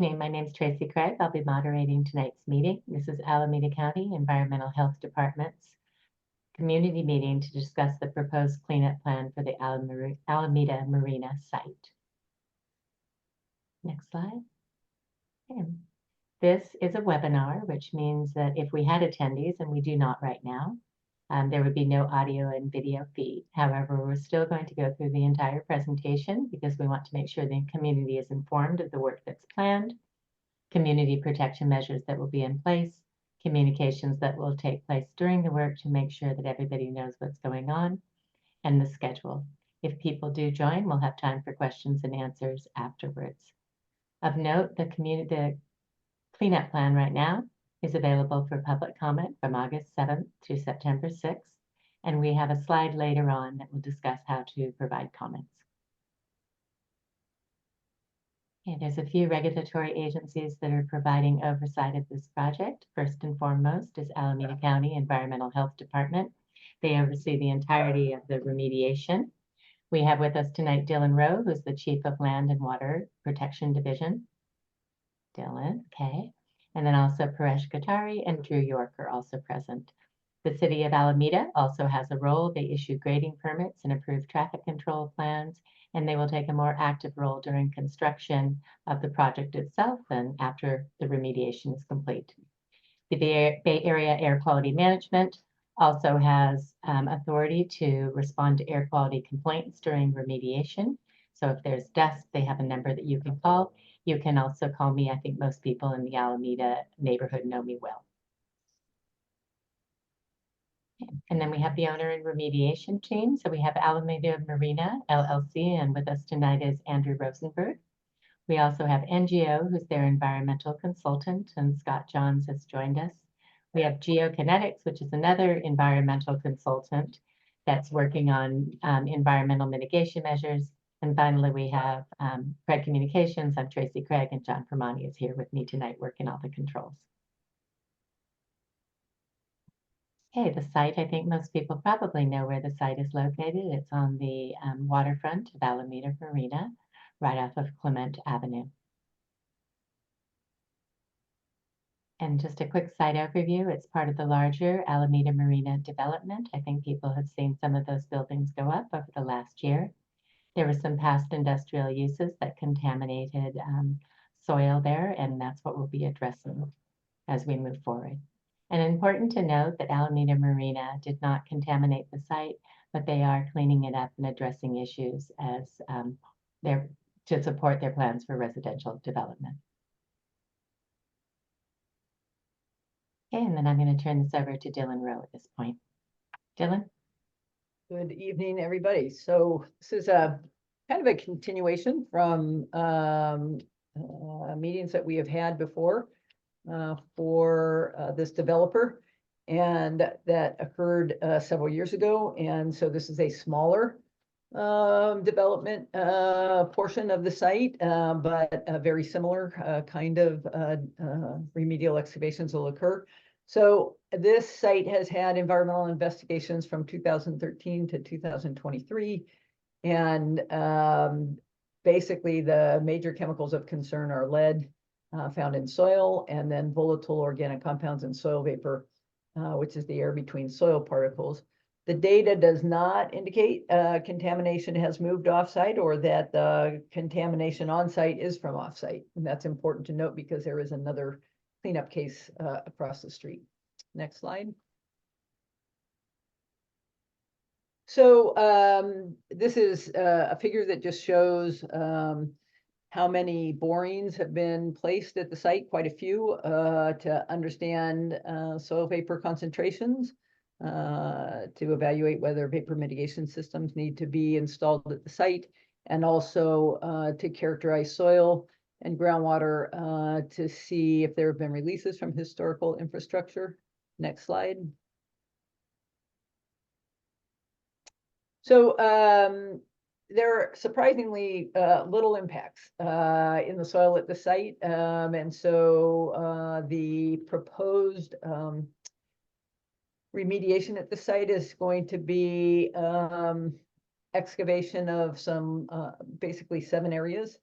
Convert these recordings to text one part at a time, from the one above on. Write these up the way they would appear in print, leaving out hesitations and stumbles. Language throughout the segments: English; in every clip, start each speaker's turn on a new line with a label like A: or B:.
A: My name is Tracy Craig. I'll be moderating tonight's meeting. This is Alameda County Environmental Health Department's community meeting to discuss the proposed cleanup plan for the Alameda Marina site. Next slide. Okay. This is a webinar, which means that if we had attendees, and we do not right now, there would be no audio and video feed. However, we're still going to go through the entire presentation because we want to make sure the community is informed of the work that's planned, community protection measures that will be in place, communications that will take place during the work to make sure that everybody knows what's going on, and the schedule. If people do join, we'll have time for questions and answers afterwards. Of note, the cleanup plan right now is available for public comment from August 7th through September 6th, and we have a slide later on that will discuss how to provide comments. Okay, there's a few regulatory agencies that are providing oversight of this project. First and foremost is Alameda County Environmental Health Department. They oversee the entirety of the remediation. We have with us tonight Dylan Rowe, who's the Chief of Land and Water Protection Division. Dylan, okay. And then also Paresh Katari and Drew York are also present. The City of Alameda also has a role. They issue grading permits and approve traffic control plans, and they will take a more active role during construction of the project itself and after the remediation is complete. The Bay Area Air Quality Management also has authority to respond to air quality complaints during remediation. So if there's dust, they have a number that you can call. You can also call me. I think most people in the Alameda neighborhood know me well. And then we have the owner and remediation team. So we have Alameda Marina, LLC, and with us tonight is Andrew Rosenberg. We also have NGO, who's their environmental consultant, and Scott Johns has joined us. We have Geokinetics, which is another environmental consultant that's working on environmental mitigation measures. And finally, we have Craig Communications. I'm Tracy Craig, and John Permani is here with me tonight working all the controls. Okay, the site, I think most people probably know where the site is located. It's on the waterfront of Alameda Marina, right off of Clement Avenue. And just a quick site overview, it's part of the larger Alameda Marina development. I think people have seen some of those buildings go up over the last year. There were some past industrial uses that contaminated soil there, and that's what we'll be addressing as we move forward. And important to note that Alameda Marina did not contaminate the site, but they are cleaning it up and addressing issues as to support their plans for residential development. Okay, and then I'm going to turn this over to Dylan Rowe at this point. Dylan?
B: Good evening, everybody. So this is a kind of a continuation from meetings that we have had before for this developer, and that occurred several years ago. And so this is a smaller development portion of the site, but a very similar kind of remedial excavations will occur. So this site has had environmental investigations from 2013 to 2023. And basically the major chemicals of concern are lead found in soil, and then volatile organic compounds in soil vapor, which is the air between soil particles. The data does not indicate contamination has moved offsite or that the contamination on site is from offsite. And that's important to note because there is another cleanup case across the street. Next slide. So this is a figure that just shows how many borings have been placed at the site, quite a few, to understand soil vapor concentrations, to evaluate whether vapor mitigation systems need to be installed at the site, and also to characterize soil and groundwater to see if there have been releases from historical infrastructure. Next slide. So there are surprisingly little impacts in the soil at the site. And so the proposed remediation at the site is going to be excavation of some basically 7 areas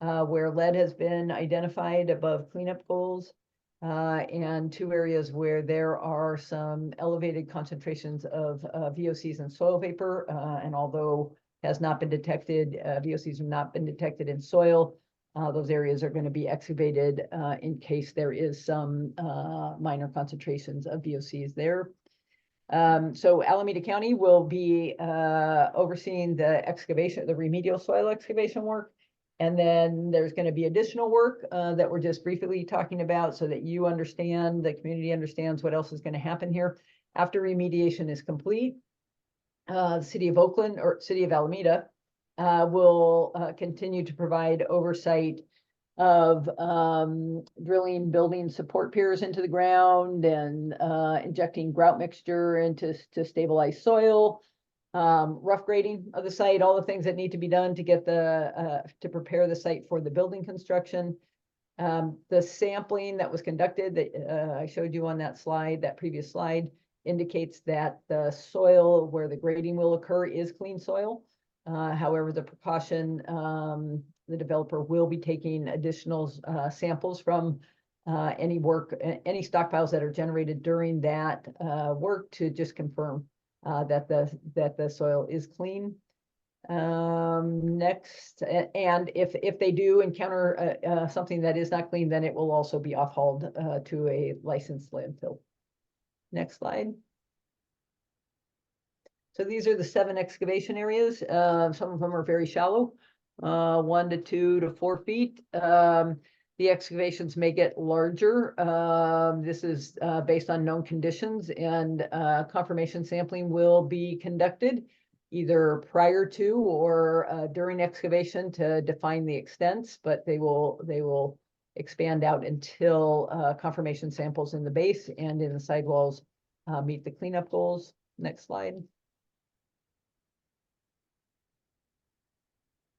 B: where lead has been identified above cleanup goals, and 2 areas where there are some elevated concentrations of VOCs and soil vapor. And although has not been detected, VOCs have not been detected in soil, those areas are going to be excavated in case there is some minor concentrations of VOCs there. So Alameda County will be overseeing the excavation, the remedial soil excavation work. And then there's going to be additional work that we're just briefly talking about so that you understand, the community understands what else is going to happen here. After remediation is complete, the city of Oakland or city of Alameda will continue to provide oversight of drilling building support piers into the ground and injecting grout mixture into to stabilize soil, rough grading of the site, all the things that need to be done to get the to prepare the site for the building construction. The sampling that was conducted that I showed you on that slide, that previous slide, indicates that the soil where the grading will occur is clean soil. However, the precaution, the developer will be taking additional samples from any stockpiles that are generated during that work to just confirm that the soil is clean. Next, and if they do encounter something that is not clean, then it will also be off-hauled to a licensed landfill. Next slide. So these are the 7 excavation areas. Some of them are very shallow, 1 to 2 to 4 feet. The excavations may get larger. This is based on known conditions, and confirmation sampling will be conducted either prior to or during excavation to define the extents, but they will expand out until confirmation samples in the base and in the sidewalls meet the cleanup goals. Next slide.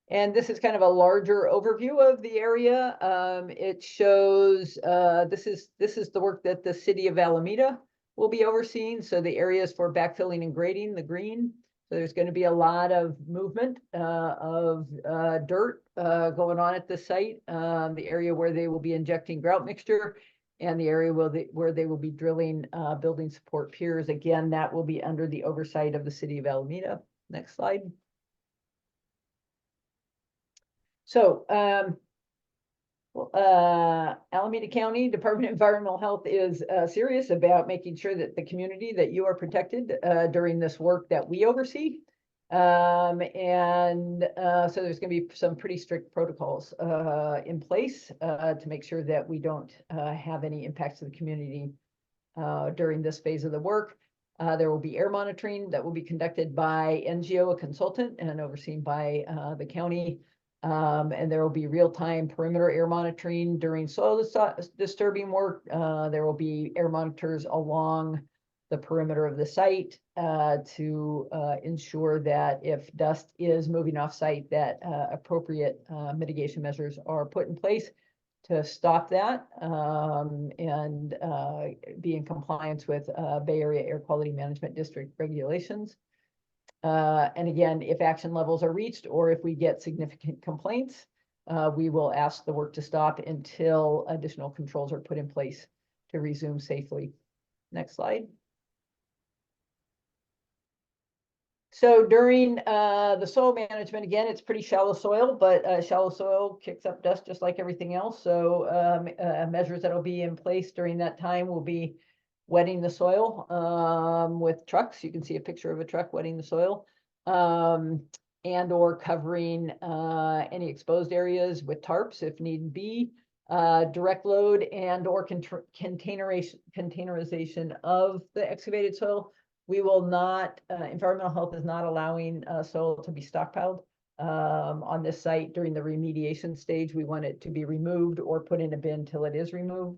B: And this is kind of a larger overview of the area. It shows this is the work that the city of Alameda will be overseeing. So the areas for backfilling and grading, the green. So there's going to be a lot of movement of dirt going on at the site. The area where they will be injecting grout mixture, and the area where they will be drilling building support piers. Again, that will be under the oversight of the city of Alameda. Next slide. So Alameda County Department of Environmental Health is serious about making sure that the community, that you are protected during this work that we oversee. So there's going to be some pretty strict protocols in place to make sure that we don't have any impacts to the community during this phase of the work. There will be air monitoring that will be conducted by NGO, a consultant, and overseen by the county. And there will be real-time perimeter air monitoring during soil disturbing work. There will be air monitors along the perimeter of the site to ensure that if dust is moving off site, that appropriate mitigation measures are put in place to stop that and be in compliance with Bay Area Air Quality Management District regulations. And again, if action levels are reached or if we get significant complaints, we will ask the work to stop until additional controls are put in place to resume safely. Next slide. So during the soil management, again, it's pretty shallow soil, but shallow soil kicks up dust just like everything else. So measures that will be in place during that time will be wetting the soil with trucks. You can see a picture of a truck wetting the soil, and or covering any exposed areas with tarps if need be, direct load and or containerization of the excavated soil. We will not, environmental health is not allowing soil to be stockpiled on this site during the remediation stage. We want it to be removed or put in a bin till it is removed.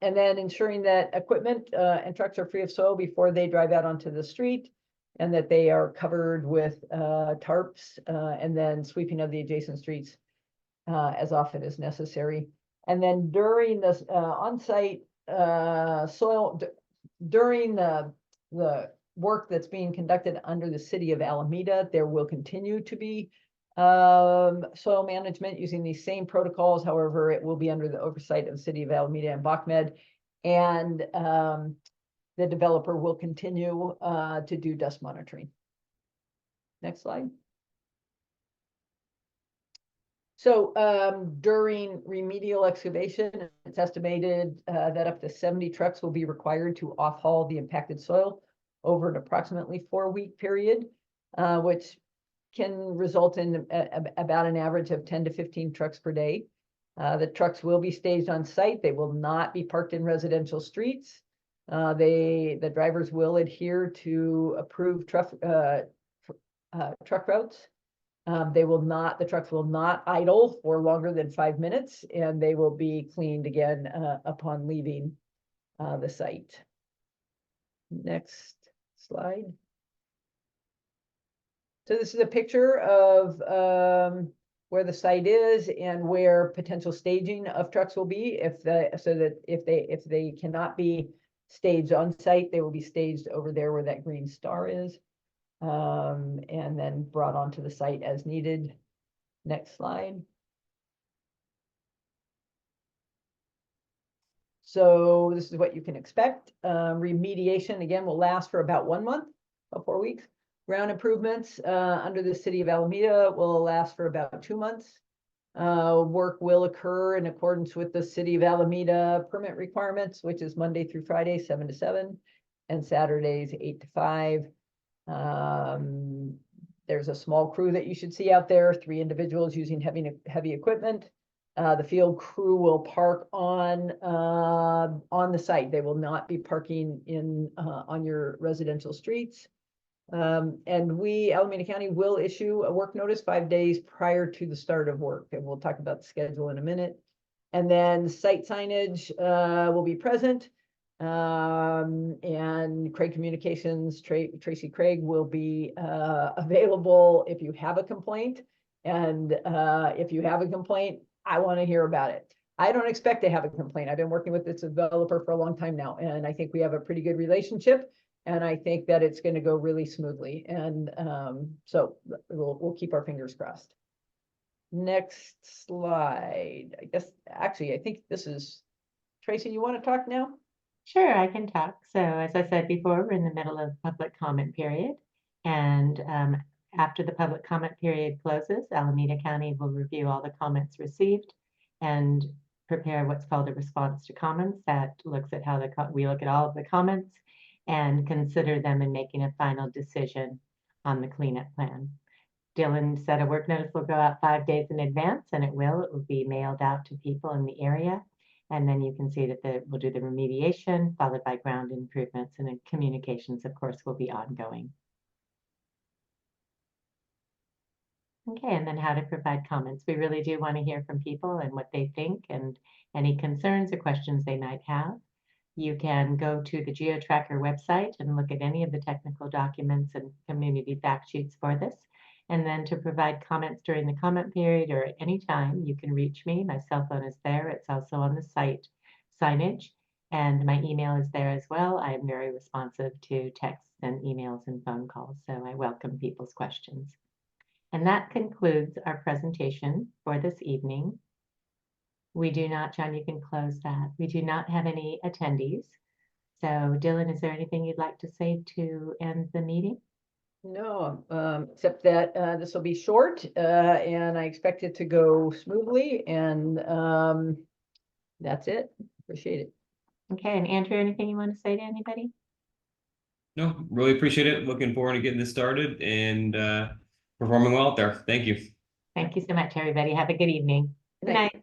B: And then ensuring that equipment and trucks are free of soil before they drive out onto the street, and that they are covered with tarps, and then sweeping of the adjacent streets as often as necessary. And then during this on-site soil, during the work that's being conducted under the city of Alameda, there will continue to be Soil management using these same protocols, however, it will be under the oversight of the city of Alameda and Bachmed. And the developer will continue to do dust monitoring. Next slide. So during remedial excavation, it's estimated that up to 70 trucks will be required to off-haul the impacted soil over an approximately 4-week period, which can result in about an average of 10 to 15 trucks per day. The trucks will be staged on site. They will not be parked in residential streets. The drivers will adhere to approved truck routes. The trucks will not idle for longer than 5 minutes, and they will be cleaned again upon leaving the site. Next slide. So this is a picture of where the site is and where potential staging of trucks will be. If they cannot be staged on site, they will be staged over there where that green star is. And then brought onto the site as needed. Next slide. So this is what you can expect. Remediation, again, will last for about 1 month, about 4 weeks. Ground improvements under the city of Alameda will last for about 2 months. Work will occur in accordance with the city of Alameda permit requirements, which is Monday through Friday, 7 to 7, and Saturdays, 8 to 5. There's a small crew that you should see out there, 3 individuals using heavy equipment. The field crew will park on the site. They will not be parking on your residential streets. And we, Alameda County, will issue a work notice 5 days prior to the start of work. And we'll talk about the schedule in a minute. And then site signage will be present. And Craig Communications, Tracy Craig will be available if you have a complaint. And if you have a complaint, I want to hear about it. I don't expect to have a complaint. I've been working with this developer for a long time now, and I think we have a pretty good relationship. And I think that it's going to go really smoothly. And so we'll keep our fingers crossed. Next slide. I think this is Tracy. You want to talk now?
A: Sure, I can talk. So as I said before, we're in the middle of public comment period. And after the public comment period closes, Alameda County will review all the comments received and prepare what's called a response to comments that looks at how we look at all of the comments and consider them in making a final decision on the cleanup plan. Dylan said a work notice will go out 5 days in advance, and it will be mailed out to people in the area. And then you can see that we'll do the remediation followed by ground improvements, and then communications, of course, will be ongoing. Okay, and then how to provide comments. We really do want to hear from people and what they think and any concerns or questions they might have. You can go to the GeoTracker website and look at any of the technical documents and community fact sheets for this. And then to provide comments during the comment period or at any time, you can reach me. My cell phone is there. It's also on the site signage. And my email is there as well. I am very responsive to texts and emails and phone calls. So I welcome people's questions. And that concludes our presentation for this evening. We do not, John, you can close that. We do not have any attendees. So Dylan, is there anything you'd like to say to end the meeting?
B: No, except that this will be short and I expect it to go smoothly, and that's it. Appreciate it.
A: Okay, and Andrew, anything you want to say to anybody?
C: No, really appreciate it. Looking forward to getting this started and performing well out there. Thank you.
A: Thank you so much, everybody. Have a good evening. Good night.